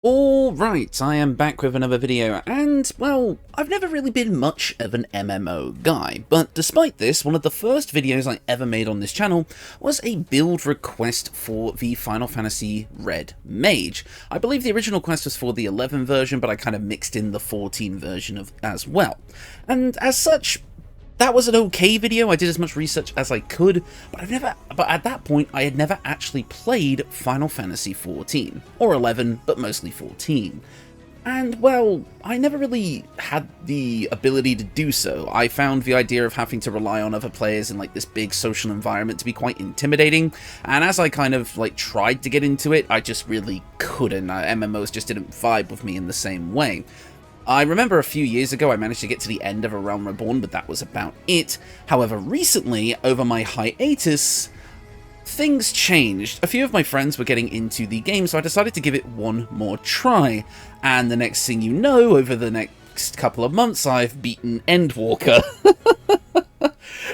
Alright, I am back with another video, and, well, I've never really been much of an MMO guy, but despite this, one of the first videos I ever made on this channel was a build request for the Final Fantasy Red Mage. I believe the original quest was for the 11 version, but I kind of mixed in the 14 version as well. And as such, that was an okay video. I did as much research as I could, but at that point, I had never actually played Final Fantasy XIV, or 11, but mostly 14. And, well, I never really had the ability to do so. I found the idea of having to rely on other players in, like, this big social environment to be quite intimidating, and as I kind of, like, tried to get into it, I just really couldn't. MMOs just didn't vibe with me in the same way. I remember a few years ago I managed to get to the end of A Realm Reborn, but that was about it. However, recently, over my hiatus, things changed. A few of my friends were getting into the game, so I decided to give it one more try. And the next thing you know, over the next couple of months, I've beaten Endwalker.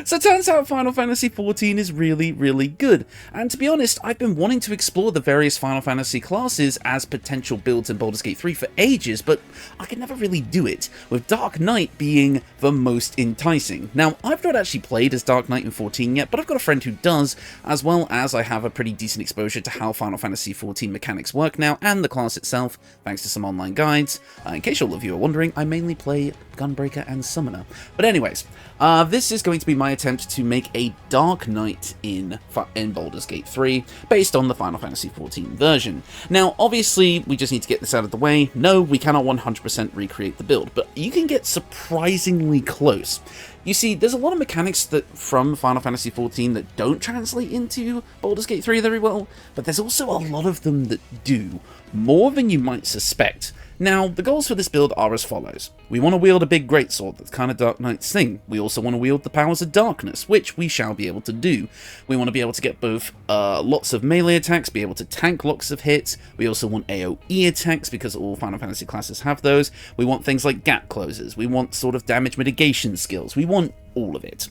So it turns out Final Fantasy XIV is really, really good, and to be honest, I've been wanting to explore the various Final Fantasy classes as potential builds in Baldur's Gate 3 for ages, but I could never really do it, with Dark Knight being the most enticing. Now, I've not actually played as Dark Knight in 14 yet, but I've got a friend who does, as well as I have a pretty decent exposure to how Final Fantasy XIV mechanics work now, and the class itself, thanks to some online guides. In case all of you are wondering, I mainly play Gunbreaker and Summoner. But anyways, this is going to be my attempt to make a Dark Knight in Baldur's Gate 3, based on the Final Fantasy XIV version. Now, obviously, we just need to get this out of the way. No, we cannot 100% recreate the build, but you can get surprisingly close. You see, there's a lot of mechanics from Final Fantasy XIV that don't translate into Baldur's Gate 3 very well, but there's also a lot of them that do, more than you might suspect. Now, the goals for this build are as follows. We want to wield a big greatsword, that's kind of Dark Knight's thing. We also want to wield the powers of darkness, which we shall be able to do. We want to be able to get both lots of melee attacks, be able to tank lots of hits. We also want AoE attacks, because all Final Fantasy classes have those. We want things like gap closers. We want sort of damage mitigation skills. We want all of it.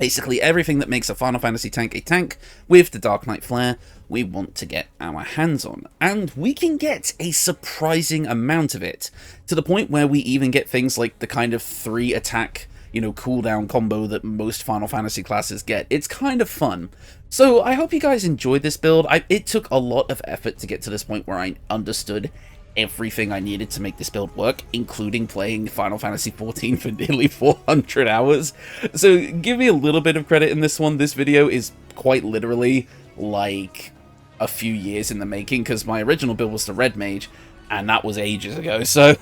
Basically everything that makes a Final Fantasy tank a tank, with the Dark Knight flair, we want to get our hands on. And we can get a surprising amount of it, to the point where we even get things like the kind of 3 attack, cooldown combo that most Final Fantasy classes get. It's kind of fun. So I hope you guys enjoyed this build. It took a lot of effort to get to this point where I understood everything I needed to make this build work, including playing Final Fantasy XIV for nearly 400 hours. So give me a little bit of credit in this one. This video is quite literally like a few years in the making, because my original build was the Red Mage, and that was ages ago, so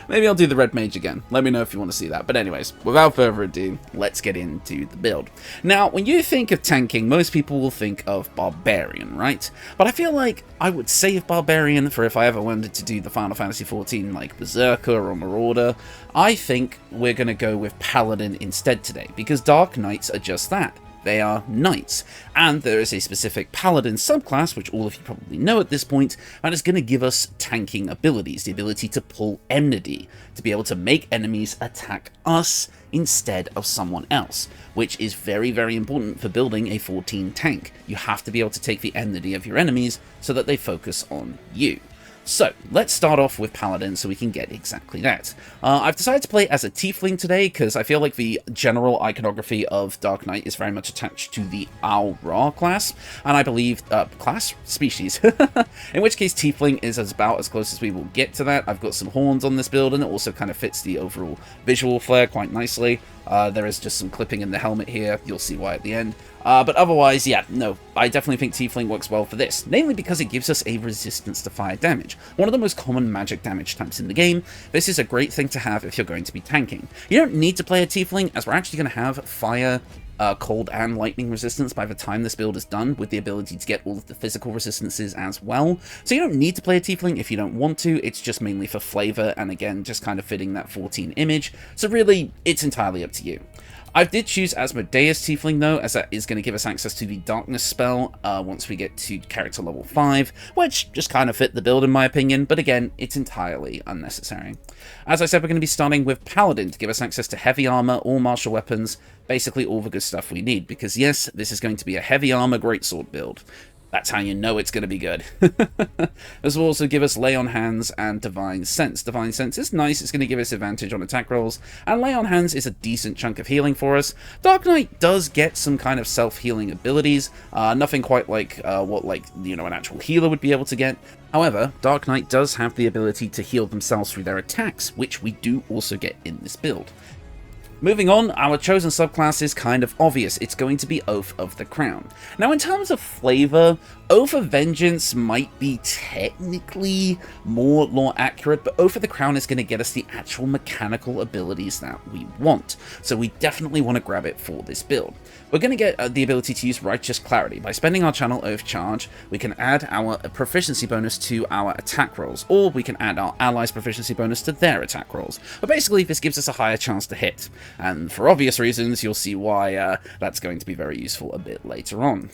maybe I'll do the Red Mage again. Let me know if you want to see that. But anyways, without further ado, let's get into the build. Now, when you think of tanking, most people will think of Barbarian, right? But I feel like I would save Barbarian for if I ever wanted to do the Final Fantasy XIV, like Berserker or Marauder. I think we're going to go with Paladin instead today, because Dark Knights are just that. They are knights, and there is a specific Paladin subclass, which all of you probably know at this point, that is going to give us tanking abilities, the ability to pull enmity, to be able to make enemies attack us instead of someone else, which is very, very important for building a 14 tank. You have to be able to take the enmity of your enemies so that they focus on you. So, let's start off with Paladin so we can get exactly that. I've decided to play as a tiefling today because I feel like the general iconography of Dark Knight is very much attached to the Armour class, and I believe, species, in which case tiefling is about as close as we will get to that. I've got some horns on this build, and it also kind of fits the overall visual flair quite nicely. There is just some clipping in the helmet here, you'll see why at the end. But otherwise, yeah, no, I definitely think Tiefling works well for this, namely because it gives us a resistance to fire damage, one of the most common magic damage types in the game. This is a great thing to have if you're going to be tanking. You don't need to play a Tiefling, as we're actually going to have fire, cold, and lightning resistance by the time this build is done, with the ability to get all of the physical resistances as well. So you don't need to play a Tiefling if you don't want to, it's just mainly for flavor, and again, just kind of fitting that 14 image, so really, it's entirely up to you. I did choose Asmodeus Tiefling though, as that is going to give us access to the Darkness spell once we get to character level 5, which just kind of fit the build in my opinion, but again, it's entirely unnecessary. As I said, we're going to be starting with Paladin to give us access to heavy armor, all martial weapons, basically all the good stuff we need, because yes, this is going to be a heavy armor greatsword build. That's how you know it's going to be good. This will also give us Lay on Hands and Divine Sense. Divine Sense is nice, it's going to give us advantage on attack rolls, and Lay on Hands is a decent chunk of healing for us. Dark Knight does get some kind of self-healing abilities, nothing quite like what, like, you know, an actual healer would be able to get. However, Dark Knight does have the ability to heal themselves through their attacks, which we do also get in this build. Moving on, our chosen subclass is kind of obvious. It's going to be Oath of the Crown. Now, in terms of flavor, Oath of Vengeance might be technically more lore accurate, but Oath of the Crown is going to get us the actual mechanical abilities that we want. So we definitely want to grab it for this build. We're going to get the ability to use Righteous Clarity. By spending our channel Oath charge, we can add our proficiency bonus to our attack rolls, or we can add our allies' proficiency bonus to their attack rolls. But basically, this gives us a higher chance to hit. And for obvious reasons, you'll see why that's going to be very useful a bit later on.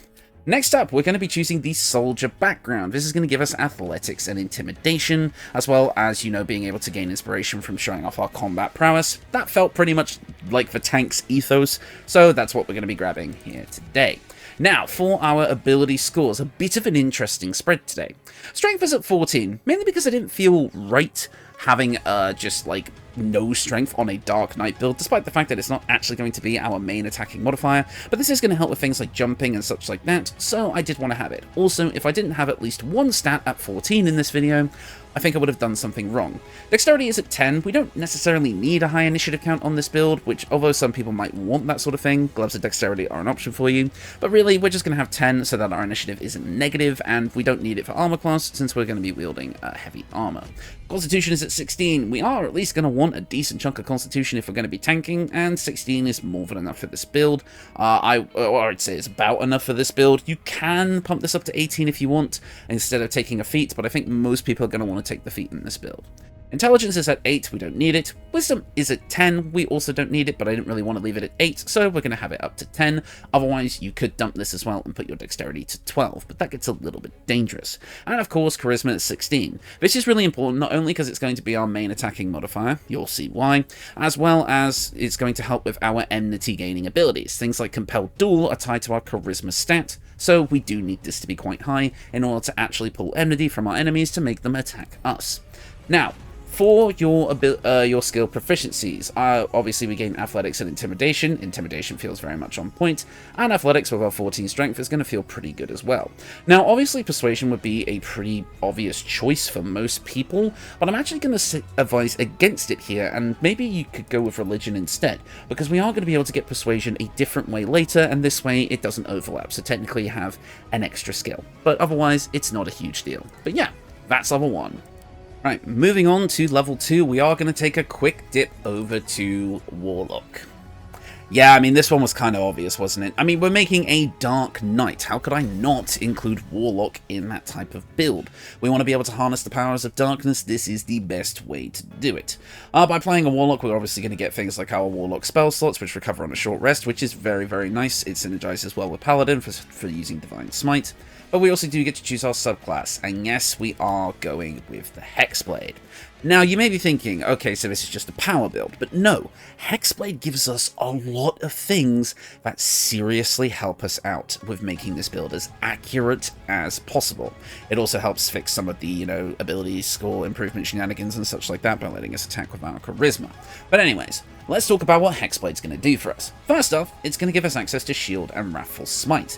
Next up, we're going to be choosing the Soldier background. This is going to give us Athletics and Intimidation, as well as, you know, being able to gain inspiration from showing off our combat prowess. That felt pretty much like the tank's ethos, so that's what we're going to be grabbing here today. Now, for our ability scores, a bit of an interesting spread today. Strength is at 14, mainly because I didn't feel right having just like no strength on a Dark Knight build, despite the fact that it's not actually going to be our main attacking modifier, but this is going to help with things like jumping and such like that, so I did want to have it. Also, if I didn't have at least one stat at 14 in this video, I think I would have done something wrong. Dexterity is at 10. We don't necessarily need a high initiative count on this build, which, although some people might want that sort of thing, gloves of dexterity are an option for you, but really, we're just going to have 10 so that our initiative isn't negative, and we don't need it for armor class since we're going to be wielding heavy armor. Constitution is at 16. We are at least going to want a decent chunk of Constitution if we're going to be tanking, and 16 is more than enough for this build. I'd say it's about enough for this build. You can pump this up to 18 if you want, instead of taking a feat, but I think most people are going to want to take the feat in this build. Intelligence is at 8, we don't need it. Wisdom is at 10, we also don't need it, but I didn't really want to leave it at 8, so we're going to have it up to 10. Otherwise, you could dump this as well and put your dexterity to 12, but that gets a little bit dangerous. And of course, charisma is 16. This is really important, not only because it's going to be our main attacking modifier, you'll see why, as well as it's going to help with our enmity gaining abilities. Things like Compelled Duel are tied to our charisma stat, so we do need this to be quite high in order to actually pull enmity from our enemies to make them attack us. Now, for your skill proficiencies, obviously we gain Athletics and Intimidation. Intimidation feels very much on point, and Athletics with our 14 Strength is going to feel pretty good as well. Now, obviously Persuasion would be a pretty obvious choice for most people, but I'm actually going to advise against it here, and maybe you could go with Religion instead, because we are going to be able to get Persuasion a different way later, and this way it doesn't overlap, so technically you have an extra skill. But otherwise, it's not a huge deal. But yeah, that's level 1. Right, moving on to level 2, we are going to take a quick dip over to Warlock. Yeah, I mean, this one was kind of obvious, wasn't it? I mean, we're making a Dark Knight. How could I not include Warlock in that type of build? We want to be able to harness the powers of darkness. This is the best way to do it. By playing a Warlock, we're obviously going to get things like our Warlock spell slots, which recover on a short rest, which is very, very nice. It synergizes well with Paladin for using Divine Smite. But we also do get to choose our subclass, and yes, we are going with the Hexblade. Now, you may be thinking, okay, so this is just a power build, but no, Hexblade gives us a lot of things that seriously help us out with making this build as accurate as possible. It also helps fix some of the, you know, ability score improvement shenanigans and such like that by letting us attack with our charisma. But anyways, let's talk about what Hexblade's going to do for us. First off, it's going to give us access to Shield and Wrathful Smite.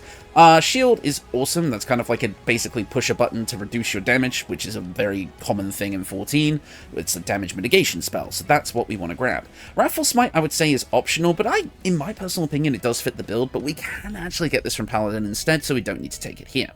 Shield is awesome. That's kind of like a basically push a button to reduce your damage, which is a very common thing in 14. It's a damage mitigation spell, so that's what we want to grab. Wrathful Smite, I would say, is optional, but in my personal opinion, it does fit the build, but we can actually get this from Paladin instead, so we don't need to take it here.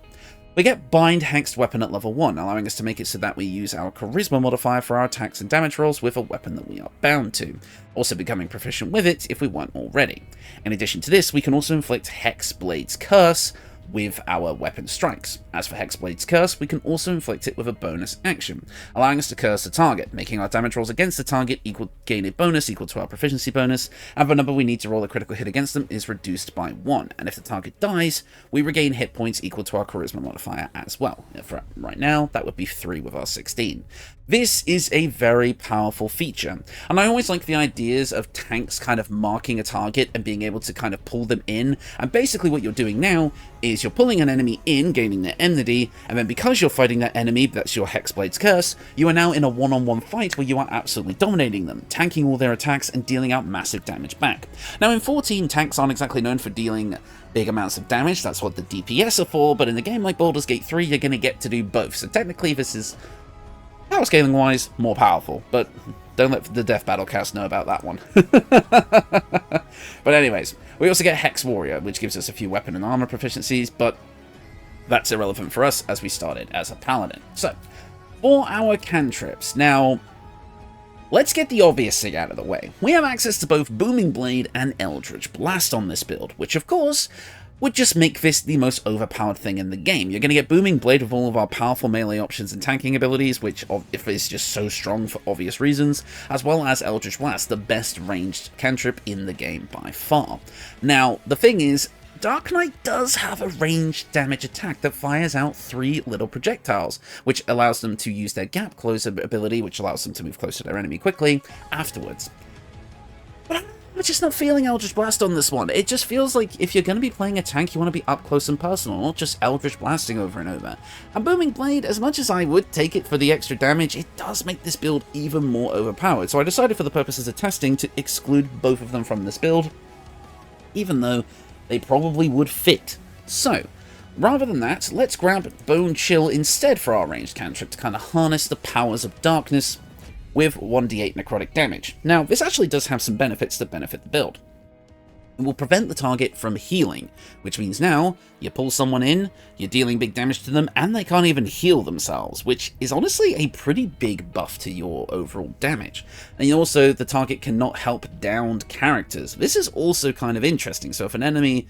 We get Bind Hexed Weapon at level 1, allowing us to make it so that we use our Charisma modifier for our attacks and damage rolls with a weapon that we are bound to, also becoming proficient with it if we weren't already. In addition to this, we can also inflict Hexblade's Curse with our weapon strikes. As for Hexblade's Curse, we can also inflict it with a bonus action, allowing us to curse the target, making our damage rolls against the target gain a bonus equal to our proficiency bonus, and the number we need to roll a critical hit against them is reduced by 1, and if the target dies, we regain hit points equal to our charisma modifier as well. For right now, that would be 3 with our 16. This is a very powerful feature, and I always like the ideas of tanks kind of marking a target and being able to kind of pull them in, and basically what you're doing now is you're pulling an enemy in, gaining their enmity, and then because you're fighting that enemy, that's your Hexblade's curse, you are now in a one-on-one fight where you are absolutely dominating them, tanking all their attacks and dealing out massive damage back. Now in 14, tanks aren't exactly known for dealing big amounts of damage, that's what the DPS are for, but in a game like Baldur's Gate 3, you're going to get to do both, so technically this is, power scaling wise, more powerful, but don't let the Death Battlecast know about that one. But anyways, we also get Hex Warrior, which gives us a few weapon and armor proficiencies, but that's irrelevant for us as we started as a Paladin. So, for our cantrips, now, let's get the obvious thing out of the way. We have access to both Booming Blade and Eldritch Blast on this build, which of course would just make this the most overpowered thing in the game. You're going to get Booming Blade with all of our powerful melee options and tanking abilities, which is just so strong for obvious reasons, as well as Eldritch Blast, the best ranged cantrip in the game by far. Now, the thing is, Dark Knight does have a ranged damage attack that fires out 3 little projectiles, which allows them to use their gap close ability, which allows them to move closer to their enemy quickly afterwards. But I'm just not feeling Eldritch Blast on this one. It just feels like if you're going to be playing a tank, you want to be up close and personal, not just Eldritch Blasting over and over. And Booming Blade, as much as I would take it for the extra damage, it does make this build even more overpowered. So I decided for the purposes of testing to exclude both of them from this build, even though they probably would fit. So, rather than that, let's grab Bone Chill instead for our ranged cantrip to kind of harness the powers of darkness with 1d8 necrotic damage. Now, this actually does have some benefits that benefit the build. It will prevent the target from healing, which means now you pull someone in, you're dealing big damage to them, and they can't even heal themselves, which is honestly a pretty big buff to your overall damage. And also, the target cannot help downed characters. This is also kind of interesting, so if an enemy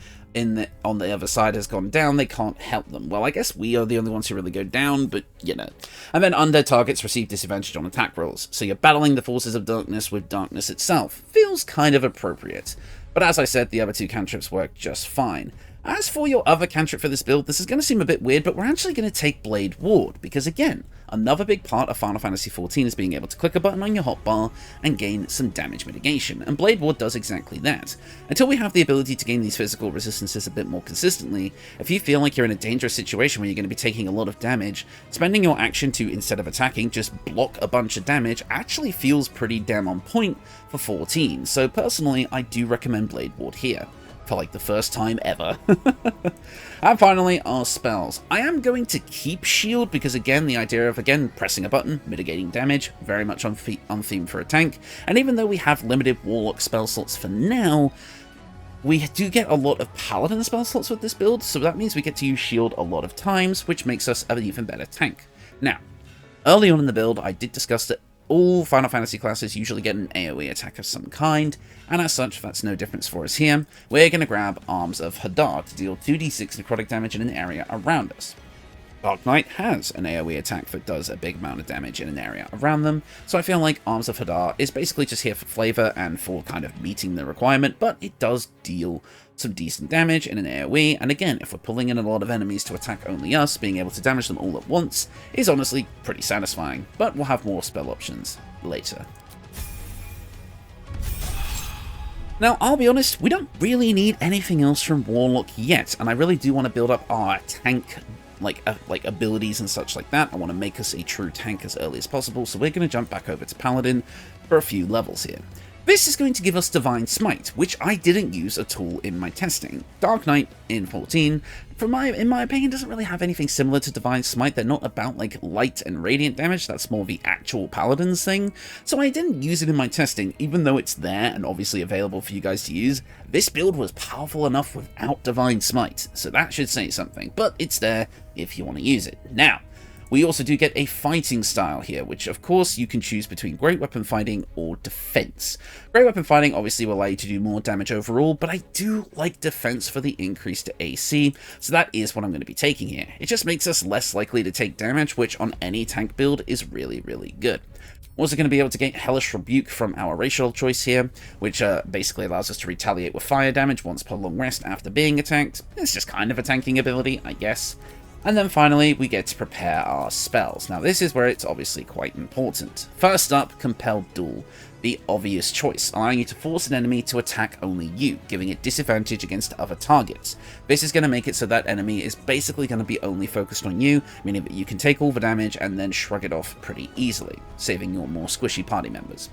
on the other side has gone down, they can't help them. Well, I guess we are the only ones who really go down, but you know. And then undead targets receive disadvantage on attack rolls, so you're battling the forces of darkness with darkness itself. Feels kind of appropriate. But as I said, the other 2 cantrips work just fine. As for your other cantrip for this build, this is going to seem a bit weird, but we're actually going to take Blade Ward, because again, another big part of Final Fantasy XIV is being able to click a button on your hotbar and gain some damage mitigation, and Blade Ward does exactly that. Until we have the ability to gain these physical resistances a bit more consistently, if you feel like you're in a dangerous situation where you're going to be taking a lot of damage, spending your action to, instead of attacking, just block a bunch of damage actually feels pretty damn on point for 14, so personally I do recommend Blade Ward here. For like the first time ever. And finally, our spells. I am going to keep Shield because again, the idea of pressing a button, mitigating damage, very much on theme for a tank. And even though we have limited Warlock spell slots for now, we do get a lot of Paladin spell slots with this build, so that means we get to use Shield a lot of times, which makes us an even better tank. Now, early on in the build, I did discuss that all Final Fantasy classes usually get an AoE attack of some kind, and as such, that's no difference for us here. We're going to grab Arms of Hadar to deal 2d6 necrotic damage in an area around us. Dark Knight has an AoE attack that does a big amount of damage in an area around them, so I feel like Arms of Hadar is basically just here for flavor and for kind of meeting the requirement, but it does deal some decent damage in an AoE, and again, if we're pulling in a lot of enemies to attack only us, being able to damage them all at once is honestly pretty satisfying, but we'll have more spell options later. Now, I'll be honest, we don't really need anything else from Warlock yet, and I really do want to build up our tank like abilities and such like that. I want to make us a true tank as early as possible, so we're going to jump back over to Paladin for a few levels here. This is going to give us Divine Smite, which I didn't use at all in my testing. Dark Knight in 14, in my opinion, doesn't really have anything similar to Divine Smite. They're not about like light and radiant damage, that's more the actual Paladin's thing. So I didn't use it in my testing, even though it's there and obviously available for you guys to use. This build was powerful enough without Divine Smite, so that should say something, but it's there if you want to use it. Now, we also do get a fighting style here, which of course you can choose between Great Weapon Fighting or Defense. Great Weapon Fighting obviously will allow you to do more damage overall, but I do like Defense for the increase to AC, so that is what I'm going to be taking here. It just makes us less likely to take damage, which on any tank build is really, really good. We're also going to be able to get Hellish Rebuke from our racial choice here, which basically allows us to retaliate with fire damage once per long rest after being attacked. It's just kind of a tanking ability, I guess. And then finally, we get to prepare our spells. Now this is where it's obviously quite important. First up, Compelled Duel, the obvious choice, allowing you to force an enemy to attack only you, giving it disadvantage against other targets. This is going to make it so that enemy is basically going to be only focused on you, meaning that you can take all the damage and then shrug it off pretty easily, saving your more squishy party members.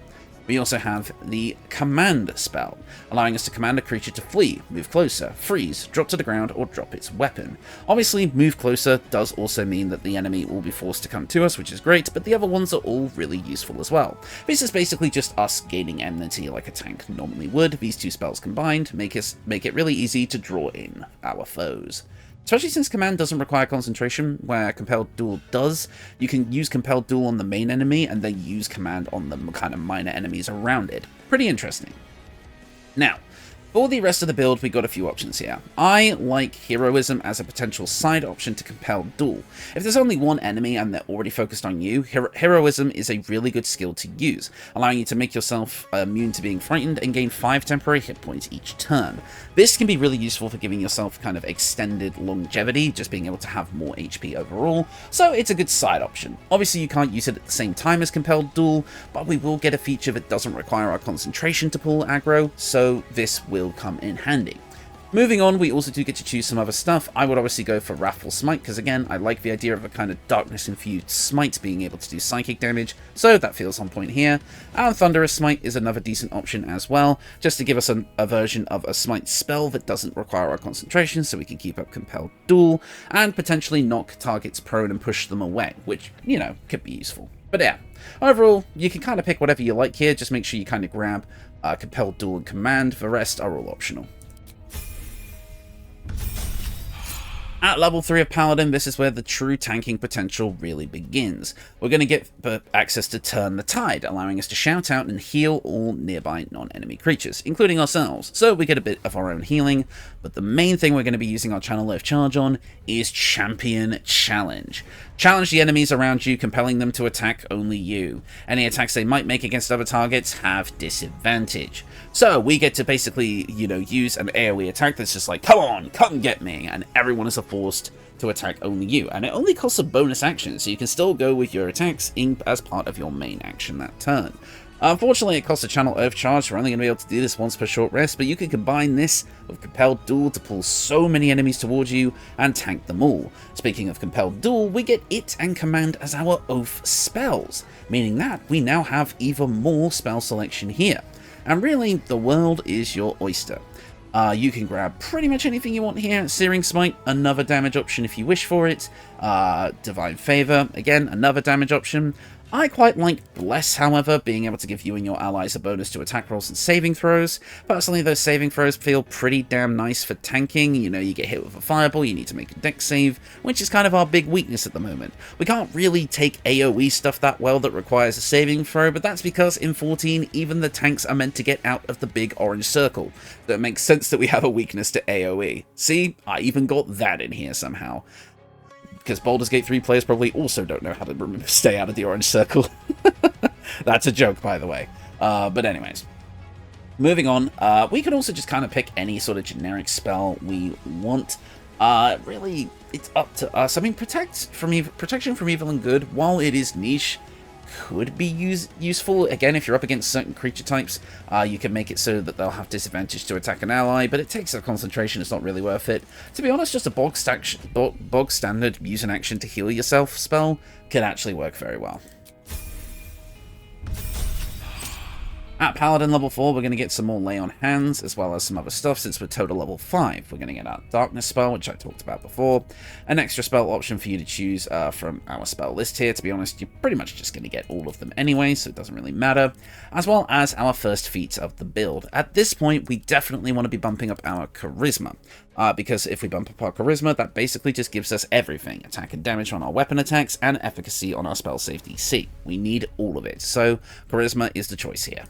We also have the Command spell, allowing us to command a creature to flee, move closer, freeze, drop to the ground, or drop its weapon. Obviously, move closer does also mean that the enemy will be forced to come to us, which is great, but the other ones are all really useful as well. This is basically just us gaining enmity like a tank normally would. These two spells combined make it really easy to draw in our foes. Especially since Command doesn't require concentration, where Compelled Duel does. You can use Compelled Duel on the main enemy, and then use Command on the kind of minor enemies around it. Pretty interesting. Now, for the rest of the build, we got a few options here. I like Heroism as a potential side option to Compelled Duel. If there's only one enemy and they're already focused on you, Heroism is a really good skill to use, allowing you to make yourself immune to being frightened and gain 5 temporary hit points each turn. This can be really useful for giving yourself kind of extended longevity, just being able to have more HP overall, so it's a good side option. Obviously you can't use it at the same time as Compelled Duel, but we will get a feature that doesn't require our concentration to pull aggro, so this will come in handy. Moving on, we also do get to choose some other stuff. I would obviously go for Wrathful Smite, because again, I like the idea of a kind of darkness-infused smite being able to do psychic damage, so that feels on point here. And Thunderous Smite is another decent option as well, just to give us a version of a smite spell that doesn't require our concentration, so we can keep up Compelled Duel, and potentially knock targets prone and push them away, which, you know, could be useful. But yeah, overall, you can kind of pick whatever you like here, just make sure you kind of grab Compelled Duel and Command, the rest are all optional. At level 3 of Paladin, this is where the true tanking potential really begins. We're going to get access to Turn the Tide, allowing us to shout out and heal all nearby non-enemy creatures, including ourselves, so we get a bit of our own healing, but the main thing we're going to be using our Channel Life Charge on is Champion Challenge. Challenge the enemies around you, compelling them to attack only you. Any attacks they might make against other targets have disadvantage. So we get to basically, you know, use an AoE attack that's just like, come on, come and get me, and everyone is forced to attack only you. And it only costs a bonus action, so you can still go with your attacks as part of your main action that turn. Unfortunately, it costs a Channel Earth Charge. We're only going to be able to do this once per short rest, but you can combine this with Compelled Duel to pull so many enemies towards you and tank them all. Speaking of Compelled Duel, we get it and Command as our Oath spells, meaning that we now have even more spell selection here. And really, the world is your oyster. You can grab pretty much anything you want here. Searing Smite, another damage option if you wish for it. Divine Favor, again, another damage option. I quite like Bless, however, being able to give you and your allies a bonus to attack rolls and saving throws. Personally, those saving throws feel pretty damn nice for tanking. You know, you get hit with a fireball, you need to make a dex save, which is kind of our big weakness at the moment. We can't really take AoE stuff that well that requires a saving throw, but that's because in 14, even the tanks are meant to get out of the big orange circle. So it makes sense that we have a weakness to AoE. See, I even got that in here somehow. Because Baldur's Gate 3 players probably also don't know how to stay out of the orange circle. That's a joke, by the way. But anyways, moving on, we can also just kind of pick any sort of generic spell we want. Really, it's up to us. I mean, protection from evil and good, while it is niche, could be useful. Again, if you're up against certain creature types, you can make it so that they'll have disadvantage to attack an ally, but it takes a concentration, it's not really worth it. To be honest, just a bog standard use an action to heal yourself spell can actually work very well. At Paladin level 4, we're going to get some more Lay on Hands, as well as some other stuff, since we're total level 5. We're going to get our Darkness spell, which I talked about before. An extra spell option for you to choose from our spell list here. To be honest, you're pretty much just going to get all of them anyway, so it doesn't really matter. As well as our first feat of the build. At this point, we definitely want to be bumping up our Charisma. Because if we bump up our Charisma, that basically just gives us everything. Attack and damage on our weapon attacks, and efficacy on our spell save DC. We need all of it, so Charisma is the choice here.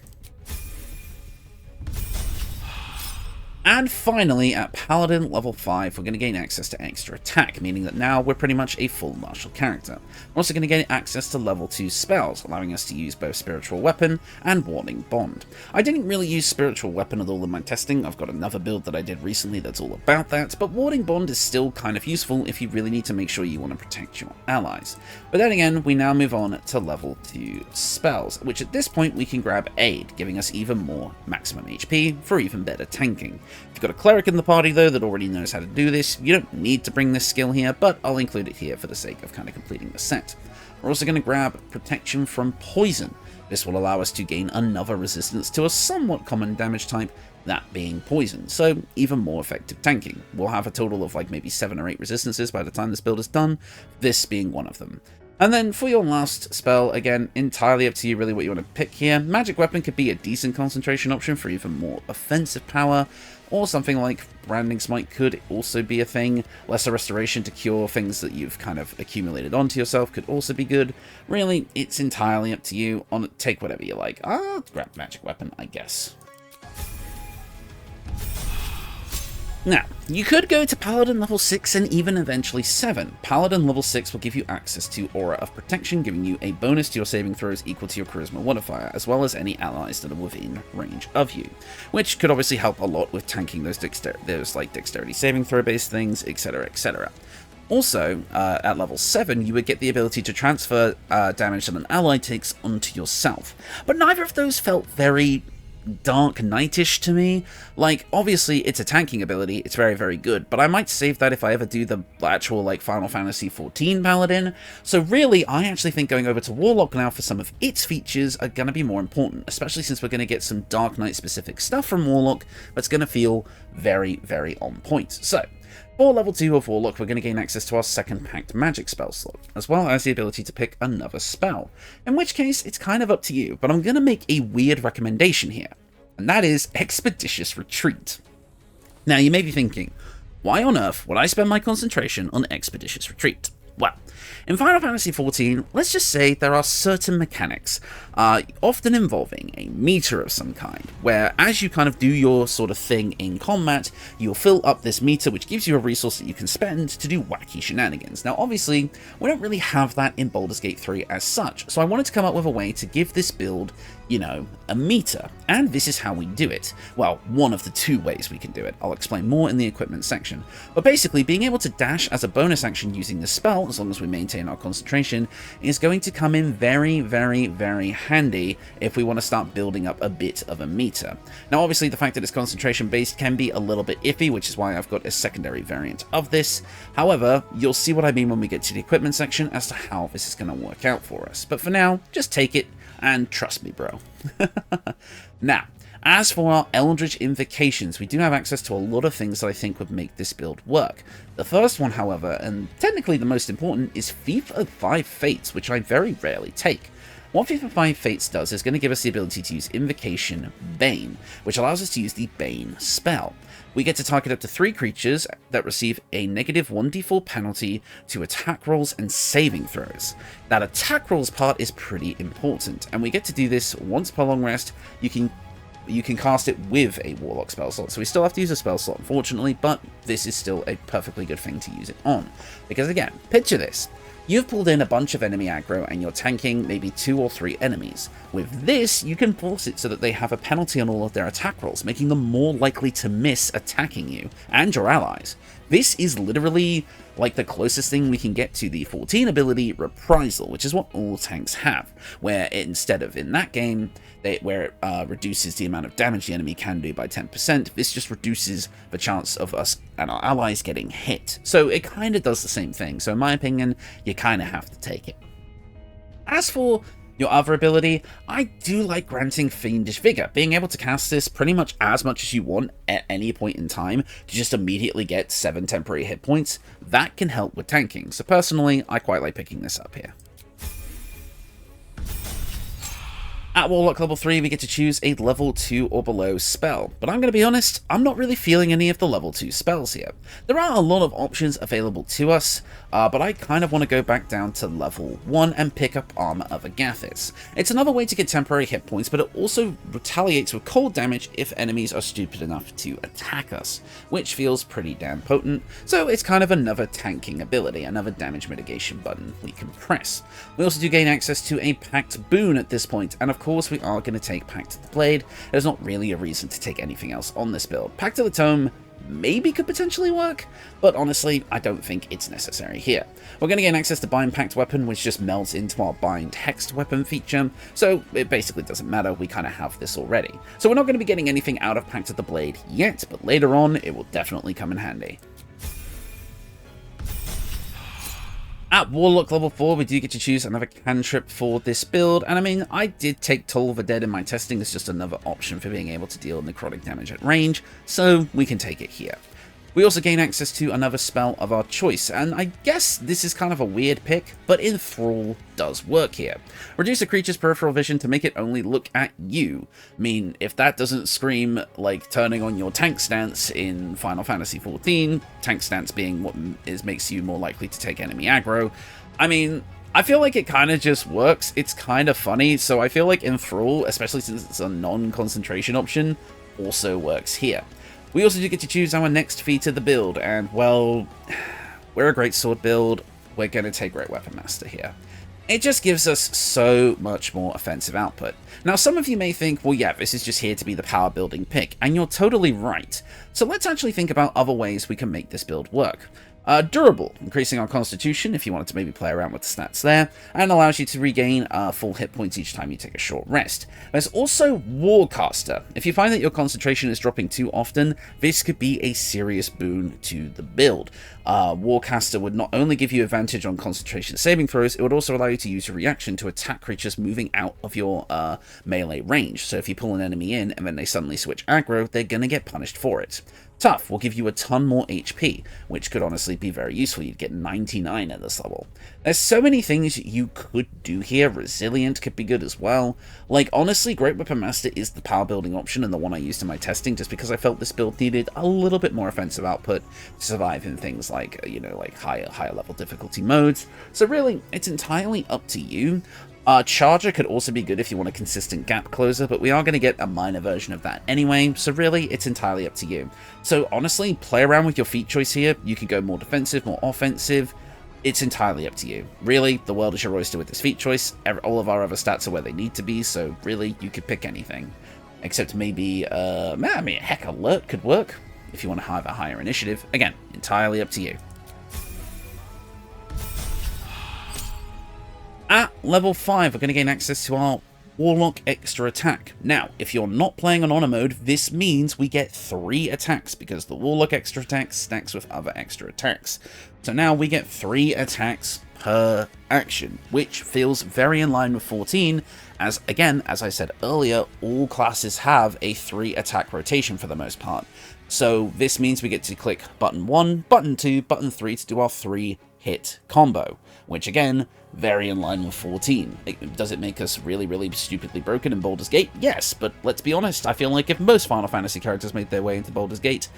And finally, at Paladin level 5, we're going to gain access to extra attack, meaning that now we're pretty much a full martial character. We're also going to gain access to level 2 spells, allowing us to use both Spiritual Weapon and Warding Bond. I didn't really use Spiritual Weapon at all in my testing. I've got another build that I did recently that's all about that, but Warding Bond is still kind of useful if you really need to make sure you want to protect your allies. But then again, we now move on to level 2 spells, which at this point we can grab Aid, giving us even more maximum HP for even better tanking. If you've got a cleric in the party though that already knows how to do this, you don't need to bring this skill here, but I'll include it here for the sake of kind of completing the set. We're also going to grab Protection from Poison. This will allow us to gain another resistance to a somewhat common damage type, that being poison, so even more effective tanking. We'll have a total of like maybe 7 or 8 resistances by the time this build is done, this being one of them. And then for your last spell, again, entirely up to you really what you want to pick here. Magic Weapon could be a decent concentration option for even more offensive power, or something like Branding Smite could also be a thing. Lesser Restoration to cure things that you've kind of accumulated onto yourself could also be good. Really, it's entirely up to you. Take whatever you like. I'll grab Magic Weapon, I guess. Now, you could go to Paladin level 6 and even eventually 7. Paladin level 6 will give you access to Aura of Protection, giving you a bonus to your saving throws equal to your Charisma modifier, as well as any allies that are within range of you, which could obviously help a lot with tanking those like dexterity saving throw based things, etc, etc. Also, at level 7, you would get the ability to transfer damage that an ally takes onto yourself, but neither of those felt very Dark Knightish to me. Like, obviously it's a tanking ability, it's very, very good, but I might save that if I ever do the actual, like, Final Fantasy XIV Paladin. So really, I actually think going over to Warlock now for some of its features are going to be more important, especially since we're going to get some Dark Knight specific stuff from Warlock that's going to feel very, very on point. So, for level 2 of Warlock, we're going to gain access to our second packed magic spell slot, as well as the ability to pick another spell, in which case it's kind of up to you, but I'm going to make a weird recommendation here, and that is Expeditious Retreat. Now you may be thinking, why on earth would I spend my concentration on Expeditious Retreat? Well, in Final Fantasy XIV, let's just say there are certain mechanics, often involving a meter of some kind, where as you kind of do your sort of thing in combat, you'll fill up this meter, which gives you a resource that you can spend to do wacky shenanigans. Now, obviously, we don't really have that in Baldur's Gate 3 as such, so I wanted to come up with a way to give this build, you know, a meter, and this is how we do it. Well, one of the 2 ways we can do it. I'll explain more in the equipment section. But basically, being able to dash as a bonus action using the spell, as long as we maintain our concentration, is going to come in very, very, very handy if we want to start building up a bit of a meter. Now, obviously, the fact that it's concentration based can be a little bit iffy, which is why I've got a secondary variant of this. However, you'll see what I mean when we get to the equipment section as to how this is going to work out for us. But for now, just take it, and trust me, bro. Now, as for our Eldritch Invocations, we do have access to a lot of things that I think would make this build work. The first one, however, and technically the most important, is FFXIV Fates, which I very rarely take. What FFXIV Fates does is going to give us the ability to use Invocation Bane, which allows us to use the Bane spell. We get to target up to 3 creatures that receive a negative 1d4 penalty to attack rolls and saving throws. That attack rolls part is pretty important, and we get to do this once per long rest. You can cast it with a Warlock spell slot, so we still have to use a spell slot, unfortunately, but this is still a perfectly good thing to use it on. Because again, picture this. You've pulled in a bunch of enemy aggro and you're tanking maybe 2 or 3 enemies. With this, you can force it so that they have a penalty on all of their attack rolls, making them more likely to miss attacking you and your allies. This is literally like the closest thing we can get to the 14 ability Reprisal, which is what all tanks have, where instead of in that game, where it reduces the amount of damage the enemy can do by 10%, this just reduces the chance of us and our allies getting hit. So it kind of does the same thing, so in my opinion, you kind of have to take it. As for your other ability, I do like granting Fiendish Vigor, being able to cast this pretty much as you want at any point in time to just immediately get 7 temporary hit points. That can help with tanking, so personally, I quite like picking this up here. At Warlock level 3, we get to choose a level 2 or below spell, but I'm going to be honest, I'm not really feeling any of the level 2 spells here. There are a lot of options available to us, but I kind of want to go back down to level 1 and pick up Armour of Agathis. It's another way to get temporary hit points, but it also retaliates with cold damage if enemies are stupid enough to attack us, which feels pretty damn potent, so it's kind of another tanking ability, another damage mitigation button we can press. We also do gain access to a Pact Boon at this point, and of course we are going to take Pact of the Blade. There's not really a reason to take anything else on this build. Pact of the Tome maybe could potentially work, but honestly I don't think it's necessary here. We're going to gain access to Bind Pact Weapon, which just melts into our Bind Hexed Weapon feature, so it basically doesn't matter, we kind of have this already. So we're not going to be getting anything out of Pact of the Blade yet, but later on it will definitely come in handy. At Warlock level 4, we do get to choose another cantrip for this build, and I mean, I did take Toll of the Dead in my testing as just another option for being able to deal necrotic damage at range, so we can take it here. We also gain access to another spell of our choice, and I guess this is kind of a weird pick, but Enthrall does work here. Reduce a creature's peripheral vision to make it only look at you. I mean, if that doesn't scream like turning on your tank stance in Final Fantasy XIV, tank stance being what makes you more likely to take enemy aggro, I mean, I feel like it kind of just works. It's kind of funny, so I feel like Enthrall, especially since it's a non-concentration option, also works here. We also do get to choose our next feat of the build, and well, we're a great sword build, we're going to take Great Weapon Master here. It just gives us so much more offensive output. Now some of you may think, well yeah, this is just here to be the power building pick, and you're totally right. So let's actually think about other ways we can make this build work. Durable, increasing our constitution if you wanted to maybe play around with the stats there, and allows you to regain full hit points each time you take a short rest. There's also Warcaster. If you find that your concentration is dropping too often, this could be a serious boon to the build. Warcaster would not only give you advantage on concentration saving throws, it would also allow you to use your reaction to attack creatures moving out of your melee range. So if you pull an enemy in and then they suddenly switch aggro, they're going to get punished for it. Tough will give you a ton more HP, which could honestly be very useful. You'd get 99 at this level. There's so many things you could do here. Resilient could be good as well. Like, honestly, Great Weapon Master is the power building option and the one I used in my testing, just because I felt this build needed a little bit more offensive output to survive in things like, you know, like higher level difficulty modes. So really, it's entirely up to you. Charger could also be good if you want a consistent gap closer, but we are going to get a minor version of that anyway, so really, it's entirely up to you. So honestly, play around with your feat choice here. You can go more defensive, more offensive. It's entirely up to you. Really, the world is your oyster with this feat choice. All of our other stats are where they need to be, so really, you could pick anything. Except maybe, I mean, heck, Alert could work if you want to have a higher initiative. Again, entirely up to you. At level 5, we're going to gain access to our Warlock extra attack. Now, if you're not playing on honor mode, this means we get 3 attacks, because the Warlock extra attack stacks with other extra attacks. So now we get 3 attacks per action, which feels very in line with 14, as again, as I said earlier, all classes have a 3 attack rotation for the most part. So this means we get to click button 1, button 2, button 3 to do our 3 hit combo, which again, very in line with 14. Does it make us really, really stupidly broken in Baldur's Gate? Yes, but let's be honest, I feel like if most Final Fantasy characters made their way into Baldur's Gate,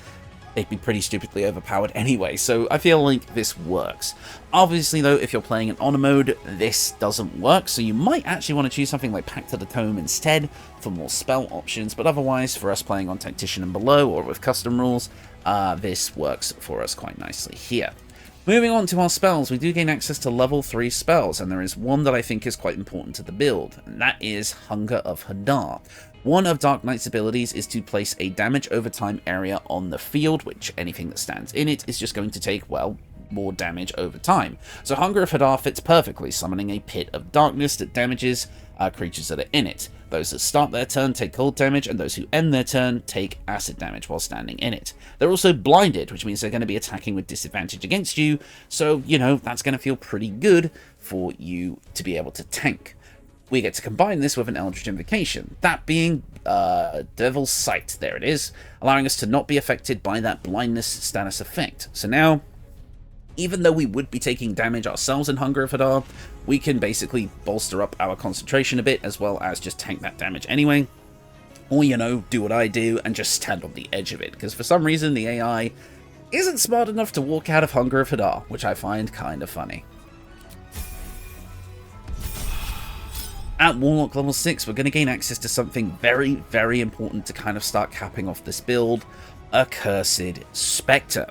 they'd be pretty stupidly overpowered anyway, so I feel like this works. Obviously though, if you're playing in honor mode, this doesn't work, so you might actually want to choose something like Pact of the Tome instead for more spell options, but otherwise, for us playing on Tactician and below, or with custom rules, this works for us quite nicely here. Moving on to our spells, we do gain access to level 3 spells, and there is one that I think is quite important to the build, and that is Hunger of Hadar. One of Dark Knight's abilities is to place a damage over time area on the field, which anything that stands in it is just going to take, well, more damage over time. So Hunger of Hadar fits perfectly, summoning a pit of darkness that damages creatures that are in it. Those that start their turn take cold damage, and those who end their turn take acid damage while standing in it. They're also blinded, which means they're going to be attacking with disadvantage against you, so, you know, that's going to feel pretty good for you to be able to tank. We get to combine this with an Eldritch Invocation, that being Devil's Sight, there it is, allowing us to not be affected by that blindness status effect. So now, even though we would be taking damage ourselves in Hunger of Hadar, we can basically bolster up our concentration a bit, as well as just tank that damage anyway. Or, you know, do what I do and just stand on the edge of it, because for some reason the AI isn't smart enough to walk out of Hunger of Hadar, which I find kind of funny. At Warlock level 6, we're going to gain access to something very, very important to kind of start capping off this build, Accursed Spectre.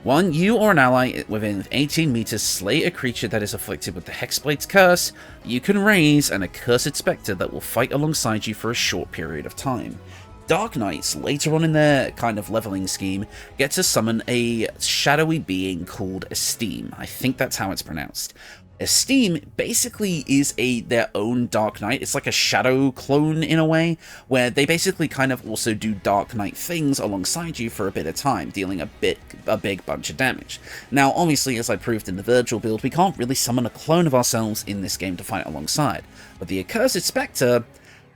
One, you or an ally within 18 meters slay a creature that is afflicted with the Hexblade's curse. You can raise an Accursed Spectre that will fight alongside you for a short period of time. Dark Knights, later on in their kind of leveling scheme, get to summon a shadowy being called Esteem. I think that's how it's pronounced. Esteem basically is their own Dark Knight. It's like a shadow clone in a way, where they basically kind of also do Dark Knight things alongside you for a bit of time, dealing a big bunch of damage. Now, obviously, as I proved in the Virgil build, we can't really summon a clone of ourselves in this game to fight alongside. But the Accursed Spectre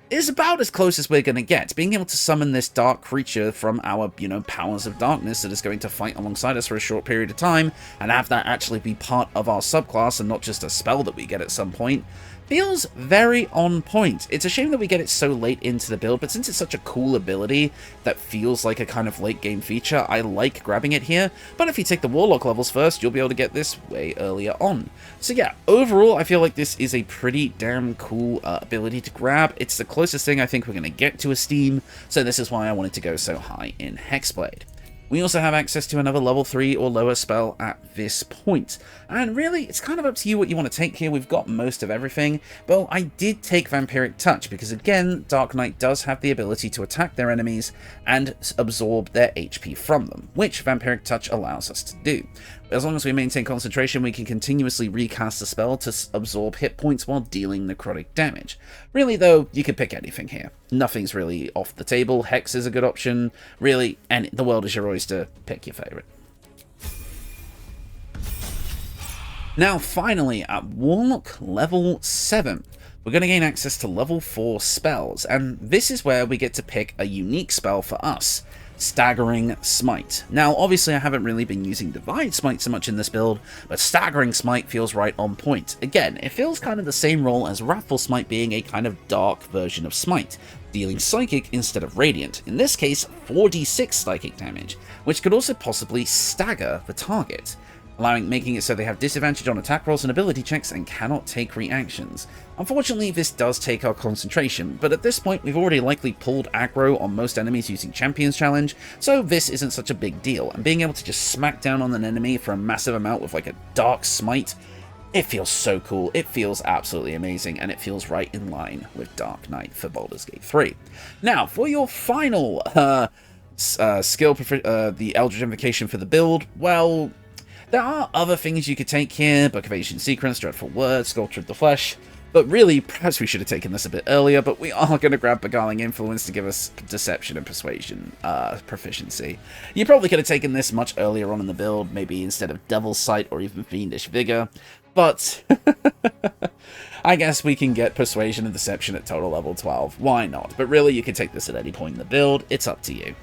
is about as close as we're going to get. Being able to summon this dark creature from our, you know, powers of darkness that is going to fight alongside us for a short period of time, and have that actually be part of our subclass and not just a spell that we get at some point, feels very on point. It's a shame that we get it so late into the build, but since it's such a cool ability that feels like a kind of late game feature, I like grabbing it here. But if you take the Warlock levels first, you'll be able to get this way earlier on. So yeah, overall, I feel like this is a pretty damn cool ability to grab. It's the closest thing I think we're going to get to Esteem, so this is why I wanted to go so high in Hexblade. We also have access to another level 3 or lower spell at this point. And really, it's kind of up to you what you want to take here. We've got most of everything. But I did take Vampiric Touch, because again, Dark Knight does have the ability to attack their enemies and absorb their HP from them, which Vampiric Touch allows us to do. As long as we maintain concentration, we can continuously recast the spell to absorb hit points while dealing necrotic damage. Really though, you could pick anything here. Nothing's really off the table. Hex is a good option. Really, and the world is your oyster. Pick your favorite. Now finally, at Warlock level 7, we're going to gain access to level 4 spells, and this is where we get to pick a unique spell for us. Staggering Smite. Now, obviously, I haven't really been using Divine Smite so much in this build, but Staggering Smite feels right on point. Again, it feels kind of the same role as Wrathful Smite being a kind of dark version of Smite, dealing Psychic instead of Radiant. In this case, 4d6 Psychic damage, which could also possibly stagger the target, making it so they have disadvantage on attack rolls and ability checks and cannot take reactions. Unfortunately, this does take our concentration, but at this point we've already likely pulled aggro on most enemies using Champions Challenge, so this isn't such a big deal, and being able to just smack down on an enemy for a massive amount with like a Dark Smite, it feels so cool, it feels absolutely amazing, and it feels right in line with Dark Knight for Baldur's Gate 3. Now, for your final skill, the Eldritch Invocation for the build, well, there are other things you could take here, Book of Ancient Secrets, Dreadful Words, Sculpture of the Flesh, but really, perhaps we should have taken this a bit earlier, but we are going to grab Beguiling Influence to give us Deception and Persuasion proficiency. You probably could have taken this much earlier on in the build, maybe instead of Devil's Sight or even Fiendish Vigor, but I guess we can get Persuasion and Deception at total level 12, why not? But really, you can take this at any point in the build, it's up to you.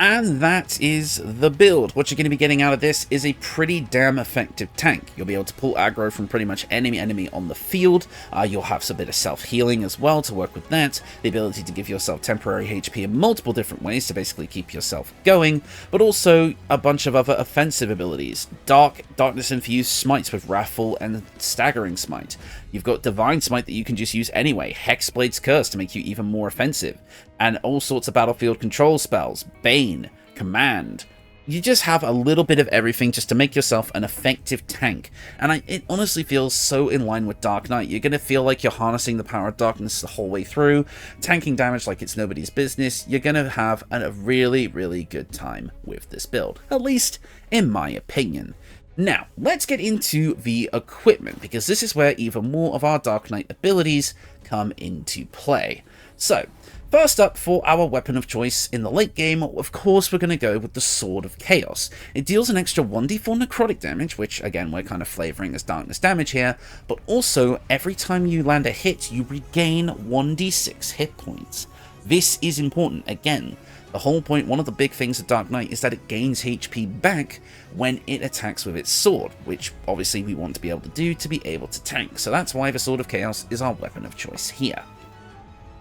And that is the build. What you're going to be getting out of this is a pretty damn effective tank. You'll be able to pull aggro from pretty much any enemy on the field. You'll have some bit of self-healing as well to work with that. The ability to give yourself temporary HP in multiple different ways to basically keep yourself going. But also a bunch of other offensive abilities. Darkness-infused smites with Wrathful and Staggering Smite. You've got Divine Smite that you can just use anyway. Hexblade's Curse to make you even more offensive. And all sorts of battlefield control spells. Bane, Command. You just have a little bit of everything just to make yourself an effective tank. And it honestly feels so in line with Dark Knight. You're going to feel like you're harnessing the power of darkness the whole way through, tanking damage like it's nobody's business. You're going to have a really, really good time with this build. At least, in my opinion. Now, let's get into the equipment, because this is where even more of our Dark Knight abilities come into play. So, first up, for our weapon of choice in the late game, of course we're going to go with the Sword of Chaos. It deals an extra 1d4 necrotic damage, which again we're kind of flavouring as darkness damage here, but also every time you land a hit, you regain 1d6 hit points. This is important. Again, the whole point, one of the big things of Dark Knight is that it gains HP back when it attacks with its sword, which obviously we want to be able to do to be able to tank. So that's why the Sword of Chaos is our weapon of choice here.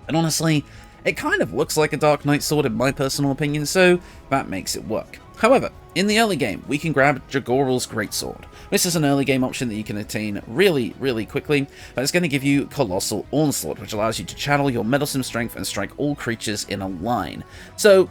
And honestly, it kind of looks like a Dark Knight sword in my personal opinion, so that makes it work. However, in the early game, we can grab Jagoral's Greatsword. This is an early game option that you can attain really quickly, but it's going to give you Colossal Onslaught, which allows you to channel your meddlesome strength and strike all creatures in a line. So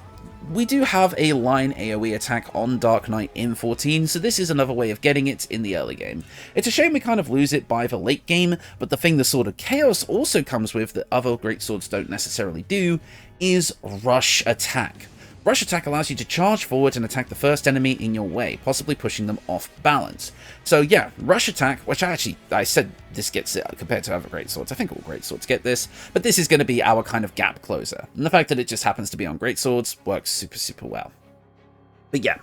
we do have a line AoE attack on Dark Knight in 14, so this is another way of getting it in the early game. It's a shame we kind of lose it by the late game, but the thing the Sword of Chaos also comes with that other greatswords don't necessarily do is Rush Attack. Rush Attack allows you to charge forward and attack the first enemy in your way, possibly pushing them off balance. So yeah, Rush Attack, which I said this gets it compared to other greatswords. I think all greatswords get this, but this is going to be our kind of gap closer. And the fact that it just happens to be on greatswords works super well. But yeah,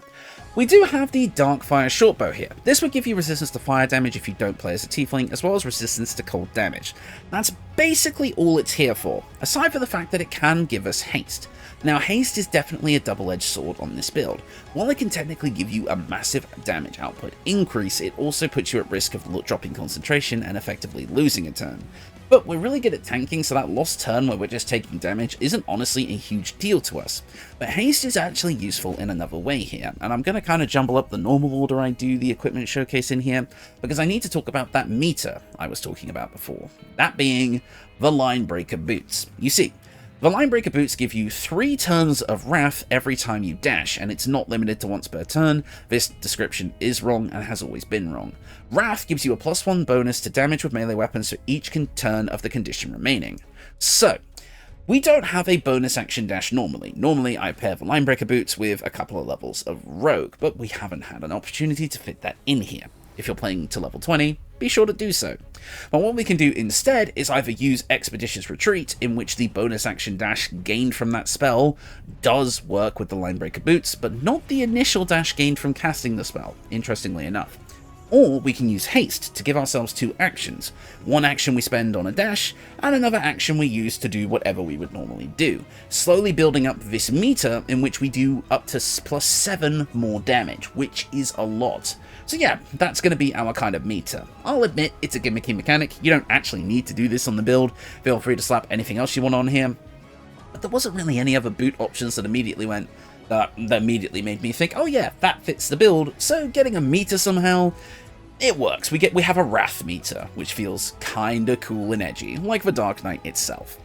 we do have the Darkfire Shortbow here. This would give you resistance to fire damage if you don't play as a tiefling, as well as resistance to cold damage. That's basically all it's here for, aside from the fact that it can give us haste. Now, haste is definitely a double-edged sword on this build. While it can technically give you a massive damage output increase, it also puts you at risk of dropping concentration and effectively losing a turn. But we're really good at tanking, so that lost turn where we're just taking damage isn't honestly a huge deal to us. But haste is actually useful in another way here, and I'm going to kind of jumble up the normal order I do the equipment showcase in here, because I need to talk about that meter I was talking about before, that being the Linebreaker Boots. You see, the Linebreaker Boots give you 3 turns of Wrath every time you dash, and it's not limited to once per turn. This description is wrong and has always been wrong. Wrath gives you a +1 bonus to damage with melee weapons for each turn of the condition remaining. So, we don't have a bonus action dash normally. Normally, I pair the Linebreaker Boots with a couple of levels of Rogue, but we haven't had an opportunity to fit that in here. If you're playing to level 20, be sure to do so. But what we can do instead is either use Expeditious Retreat, in which the bonus action dash gained from that spell does work with the Linebreaker Boots, but not the initial dash gained from casting the spell, interestingly enough. Or we can use Haste to give ourselves 2 actions. One action we spend on a dash, and another action we use to do whatever we would normally do, slowly building up this meter in which we do up to +7 more damage, which is a lot. So yeah, that's going to be our kind of meter. I'll admit, it's a gimmicky mechanic. You don't actually need to do this on the build. Feel free to slap anything else you want on here. But there wasn't really any other boot options that immediately made me think, oh yeah, that fits the build. So getting a meter somehow, it works. We have a Wrath meter, which feels kinda cool and edgy, like the Dark Knight itself.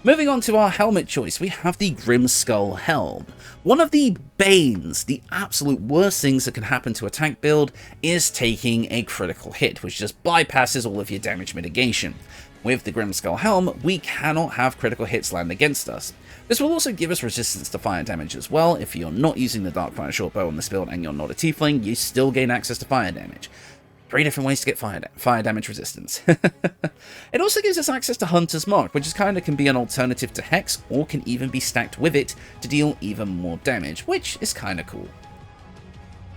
Moving on to our helmet choice, we have the Grimskull Helm. One of the banes, the absolute worst things that can happen to a tank build, is taking a critical hit, which just bypasses all of your damage mitigation. With the Grimskull Helm, we cannot have critical hits land against us. This will also give us resistance to fire damage as well. If you're not using the Darkfire Shortbow on this build and you're not a tiefling, you still gain access to fire damage. 3 different ways to get fire damage resistance. It also gives us access to Hunter's Mark, which is can be an alternative to Hex, or can even be stacked with it to deal even more damage, which is kinda cool.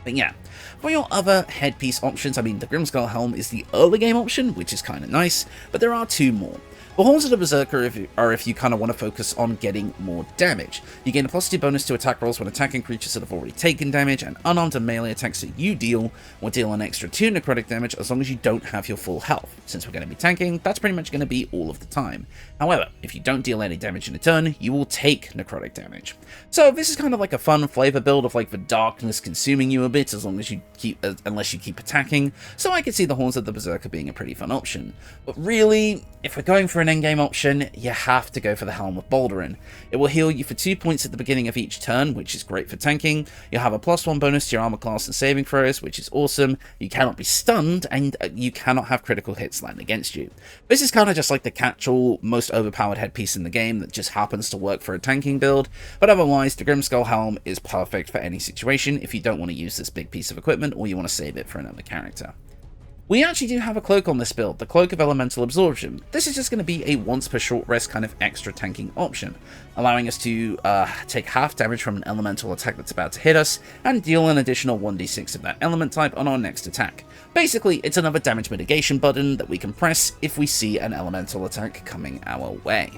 But yeah, for your other headpiece options, I mean, the Grimskull Helm is the early game option, which is kinda nice, but there are 2 more. The Horns of the Berserker if you kind of want to focus on getting more damage. You gain a +2 bonus to attack rolls when attacking creatures that have already taken damage, and unarmed and melee attacks that you deal will deal an extra 2 necrotic damage as long as you don't have your full health. Since we're going to be tanking, that's pretty much going to be all of the time. However, if you don't deal any damage in a turn, you will take necrotic damage. So this is kind of like a fun flavor build of like the darkness consuming you a bit as long as you unless you keep attacking. So I could see the Horns of the Berserker being a pretty fun option. But really, if we're going for an endgame option, you have to go for the Helm of Baldur. It will heal you for 2 points at the beginning of each turn, which is great for tanking. You'll have a +1 bonus to your armor class and saving throws, which is awesome. You cannot be stunned, and you cannot have critical hits land against you. This is kind of just like the catch-all, most overpowered headpiece in the game that just happens to work for a tanking build, but otherwise, the Grimskull Helm is perfect for any situation if you don't want to use this big piece of equipment or you want to save it for another character. We actually do have a cloak on this build, the Cloak of Elemental Absorption. This is just going to be a once per short rest kind of extra tanking option, allowing us to take half damage from an elemental attack that's about to hit us, and deal an additional 1d6 of that element type on our next attack. Basically, it's another damage mitigation button that we can press if we see an elemental attack coming our way.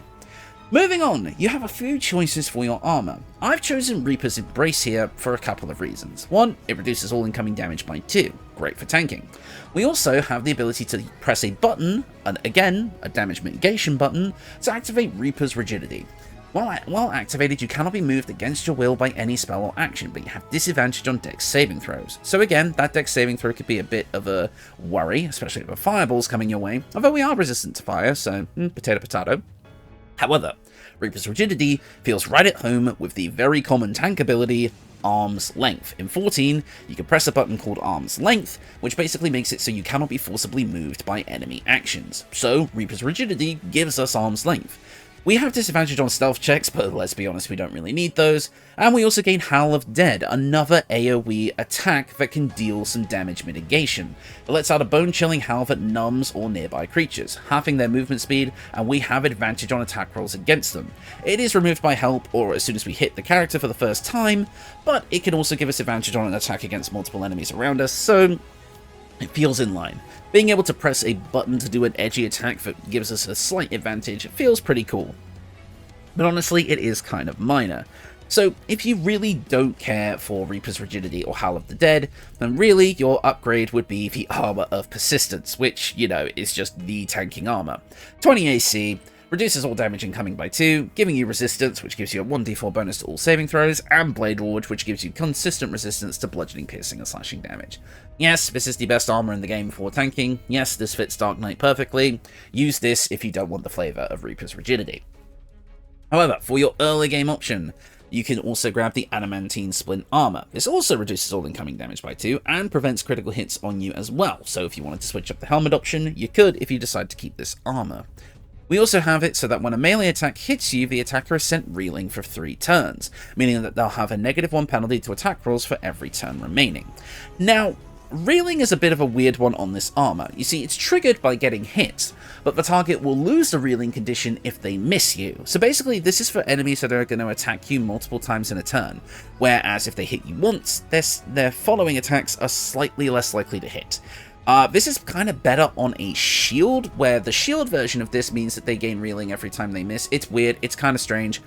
Moving on, you have a few choices for your armor. I've chosen Reaper's Embrace here for a couple of reasons. One, it reduces all incoming damage by 2, great for tanking. We also have the ability to press a button, and again, a damage mitigation button, to activate Reaper's Rigidity. While activated, you cannot be moved against your will by any spell or action, but you have disadvantage on dex saving throws. So again, that dex saving throw could be a bit of a worry, especially with fireballs coming your way, although we are resistant to fire, so potato potato. However, Reaper's Rigidity feels right at home with the very common tank ability, Arm's Length. In 14, you can press a button called Arm's Length, which basically makes it so you cannot be forcibly moved by enemy actions. So, Reaper's Rigidity gives us Arm's Length. We have disadvantage on stealth checks, but let's be honest, we don't really need those. And we also gain Howl of Dead, another AoE attack that can deal some damage mitigation. It lets out a bone-chilling howl that numbs all nearby creatures, halving their movement speed, and we have advantage on attack rolls against them. It is removed by help, or as soon as we hit the character for the first time, but it can also give us advantage on an attack against multiple enemies around us, so it feels in line. Being able to press a button to do an edgy attack that gives us a slight advantage feels pretty cool. But honestly, it is kind of minor. So if you really don't care for Reaper's Rigidity or Howl of the Dead, then really your upgrade would be the Armour of Persistence, which, you know, is just the tanking armor. 20 AC, reduces all damage incoming by 2, giving you resistance, which gives you a 1d4 bonus to all saving throws, and Blade Ward, which gives you consistent resistance to bludgeoning, piercing, and slashing damage. Yes, this is the best armor in the game for tanking. Yes, this fits Dark Knight perfectly. Use this if you don't want the flavor of Reaper's Rigidity. However, for your early game option, you can also grab the Adamantine Splint Armor. This also reduces all incoming damage by 2 and prevents critical hits on you as well, so if you wanted to switch up the helmet option, you could if you decide to keep this armor. We also have it so that when a melee attack hits you, the attacker is sent reeling for 3 turns, meaning that they'll have a -1 penalty to attack rolls for every turn remaining. Now, reeling is a bit of a weird one on this armor. You see, it's triggered by getting hit, but the target will lose the reeling condition if they miss you. So basically, this is for enemies that are going to attack you multiple times in a turn, whereas if they hit you once, their following attacks are slightly less likely to hit. This is kind of better on a shield, where the shield version of this means that they gain reeling every time they miss. It's weird, it's kind of strange.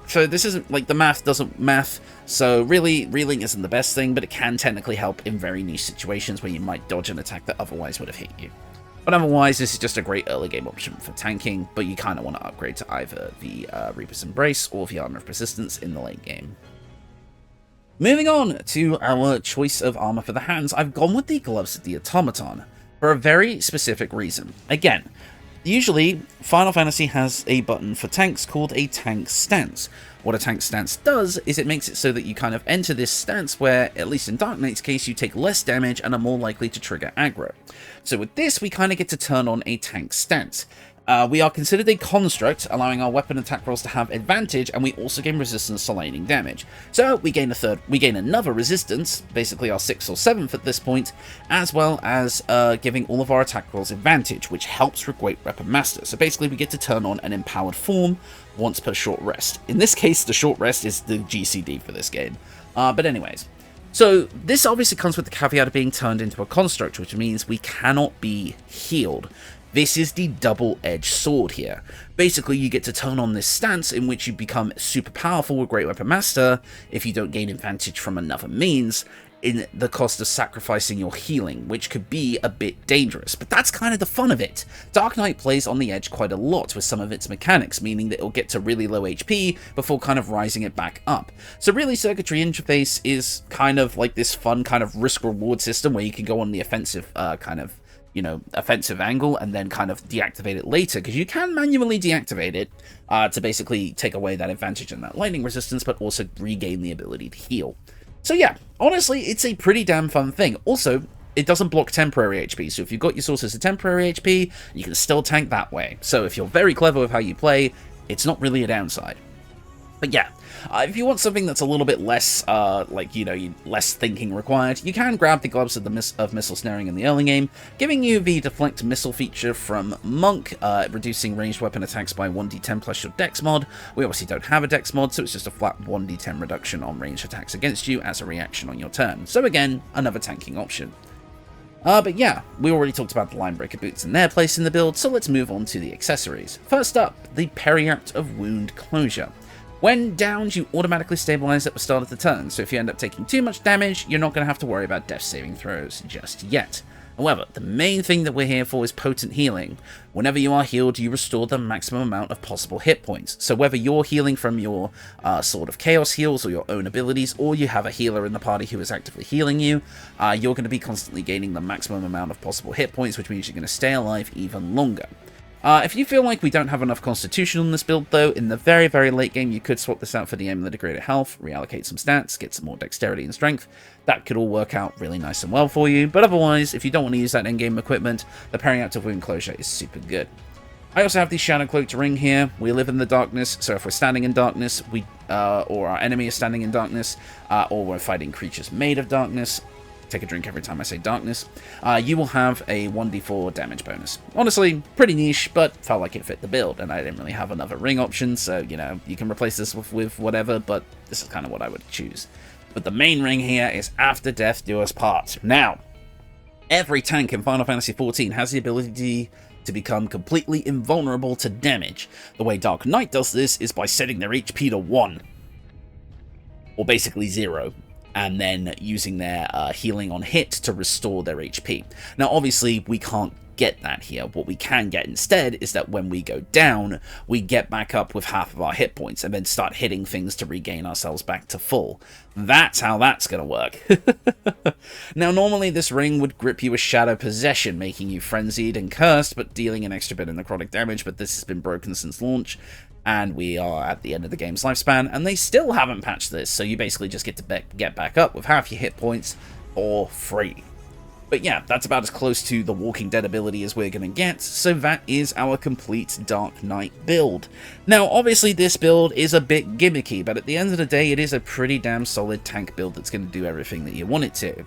So this isn't, like, the math doesn't math, so really, reeling isn't the best thing, but it can technically help in very niche situations where you might dodge an attack that otherwise would have hit you. But otherwise, this is just a great early game option for tanking, but you kind of want to upgrade to either the Reaper's Embrace or the Armour of Persistence in the late game. Moving on to our choice of armor for the hands, I've gone with the Gloves of the Automaton, for a very specific reason. Again, usually, Final Fantasy has a button for tanks called a tank stance. What a tank stance does is it makes it so that you kind of enter this stance where, at least in Dark Knight's case, you take less damage and are more likely to trigger aggro. So with this, we kind of get to turn on a tank stance. We are considered a construct, allowing our weapon attack rolls to have advantage, and we also gain resistance to lightning damage. So we gain another resistance, basically our 6th or 7th at this point, as well as giving all of our attack rolls advantage, which helps with Great Weapon Master. So basically we get to turn on an empowered form once per short rest. In this case, the short rest is the GCD for this game. But anyways. So this obviously comes with the caveat of being turned into a construct, which means we cannot be healed. This is the double-edged sword here. Basically, you get to turn on this stance in which you become super powerful with Great Weapon Master if you don't gain advantage from another means, in the cost of sacrificing your healing, which could be a bit dangerous. But that's kind of the fun of it. Dark Knight plays on the edge quite a lot with some of its mechanics, meaning that it'll get to really low HP before kind of rising it back up. So really, Circuitry Interface is kind of like this fun kind of risk-reward system where you can go on the offensive offensive angle and then kind of deactivate it later, because you can manually deactivate it to basically take away that advantage and that lightning resistance, but also regain the ability to heal. So yeah, honestly, it's a pretty damn fun thing. Also, it doesn't block temporary HP, so if you've got your sources of temporary HP, you can still tank that way. So if you're very clever with how you play, it's not really a downside. But yeah, if you want something that's a little bit less, less thinking required, you can grab the Gloves of Missile Snaring in the early game, giving you the Deflect Missile feature from Monk, reducing ranged weapon attacks by 1d10 plus your Dex mod. We obviously don't have a Dex mod, so it's just a flat 1d10 reduction on ranged attacks against you as a reaction on your turn. So again, another tanking option. But yeah, we already talked about the Linebreaker boots and their place in the build, so let's move on to the accessories. First up, the Periapt of Wound Closure. When downed, you automatically stabilize at the start of the turn, so if you end up taking too much damage, you're not going to have to worry about death saving throws just yet. However, the main thing that we're here for is potent healing. Whenever you are healed, you restore the maximum amount of possible hit points. So whether you're healing from your Sword of Chaos heals or your own abilities, or you have a healer in the party who is actively healing you, you're going to be constantly gaining the maximum amount of possible hit points, which means you're going to stay alive even longer. If you feel like we don't have enough constitution on this build though, in the very, very late game you could swap this out for the Amulet of Greater Health, reallocate some stats, get some more dexterity and strength. That could all work out really nice and well for you, but otherwise, if you don't want to use that endgame equipment, the Periapt of Wound Closure is super good. I also have the Shadow Cloaked Ring here. We live in the darkness, so if we're standing in darkness, or our enemy is standing in darkness, or we're fighting creatures made of darkness, take a drink every time I say darkness, you will have a 1d4 damage bonus. Honestly, pretty niche, but felt like it fit the build, and I didn't really have another ring option, so, you know, you can replace this with whatever, but this is kind of what I would choose. But the main ring here is After Death Do Us Part. Now, every tank in Final Fantasy XIV has the ability to become completely invulnerable to damage. The way Dark Knight does this is by setting their HP to 1, or basically 0. And then using their healing on hit to restore their HP. Now, obviously, we can't get that here. What we can get instead is that when we go down, we get back up with half of our hit points and then start hitting things to regain ourselves back to full. That's how that's going to work. Now, normally this ring would grip you with Shadow Possession, making you frenzied and cursed, but dealing an extra bit of necrotic damage, but this has been broken since launch. And we are at the end of the game's lifespan, and they still haven't patched this, so you basically just get to get back up with half your hit points for free. But yeah, that's about as close to the Walking Dead ability as we're going to get, so that is our complete Dark Knight build. Now, obviously this build is a bit gimmicky, but at the end of the day, it is a pretty damn solid tank build that's going to do everything that you want it to.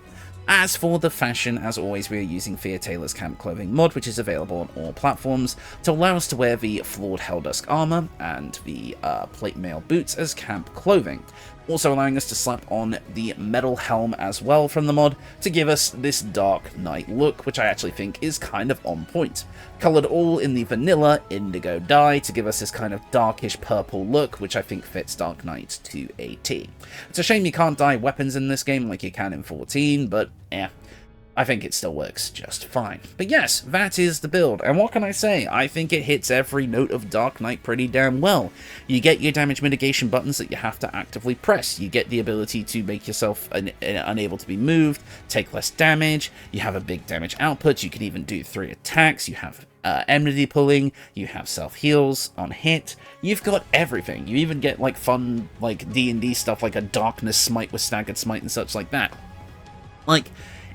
As for the fashion, as always, we are using Thea Taylor's Camp Clothing mod, which is available on all platforms, to allow us to wear the Flawed Helldusk armor and the plate mail boots as camp clothing. Also allowing us to slap on the metal helm as well from the mod to give us this Dark Knight look, which I actually think is kind of on point. Coloured all in the vanilla indigo dye to give us this kind of darkish purple look, which I think fits Dark Knight to a T. It's a shame you can't dye weapons in this game like you can in 14, but I think it still works just fine. But yes, that is the build, and what can I say? I think it hits every note of Dark Knight pretty damn well. You get your damage mitigation buttons that you have to actively press. You get the ability to make yourself unable to be moved, take less damage, you have a big damage output, you can even do 3 attacks, you have enmity pulling, you have self-heals on hit, you've got everything. You even get like fun like D&D stuff like a Darkness Smite with Staggered Smite and such like that. Like,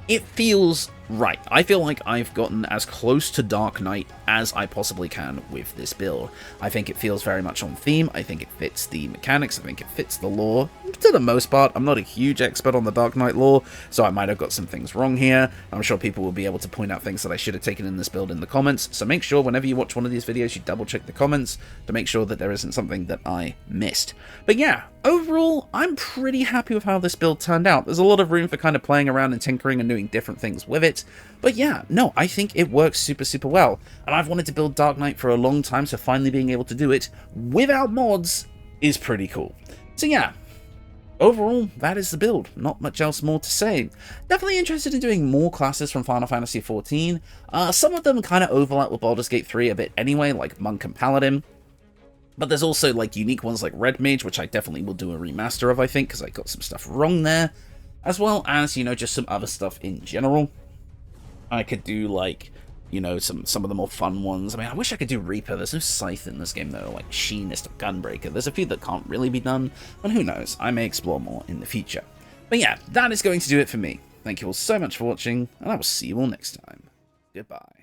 it feels right. I feel like I've gotten as close to Dark Knight as I possibly can with this build. I think it feels very much on theme. I think it fits the mechanics. I think it fits the lore. To the most part, I'm not a huge expert on the Dark Knight lore, so I might have got some things wrong here. I'm sure people will be able to point out things that I should have taken in this build in the comments, so make sure whenever you watch one of these videos, you double check the comments to make sure that there isn't something that I missed. But yeah, overall, I'm pretty happy with how this build turned out. There's a lot of room for kind of playing around and tinkering and doing different things with it. But yeah, no, I think it works super, super well. And I've wanted to build Dark Knight for a long time, so finally being able to do it without mods is pretty cool. So yeah, overall, that is the build. Not much else more to say. Definitely interested in doing more classes from Final Fantasy XIV. Some of them kind of overlap with Baldur's Gate 3 a bit anyway, like Monk and Paladin. But there's also like unique ones like Red Mage, which I definitely will do a remaster of, I think, because I got some stuff wrong there. As well as, you know, just some other stuff in general. I could do, like, you know, some of the more fun ones. I mean, I wish I could do Reaper. There's no Scythe in this game, though, like Machinist or Gunbreaker. There's a few that can't really be done, and who knows, I may explore more in the future. But yeah, that is going to do it for me. Thank you all so much for watching, and I will see you all next time. Goodbye.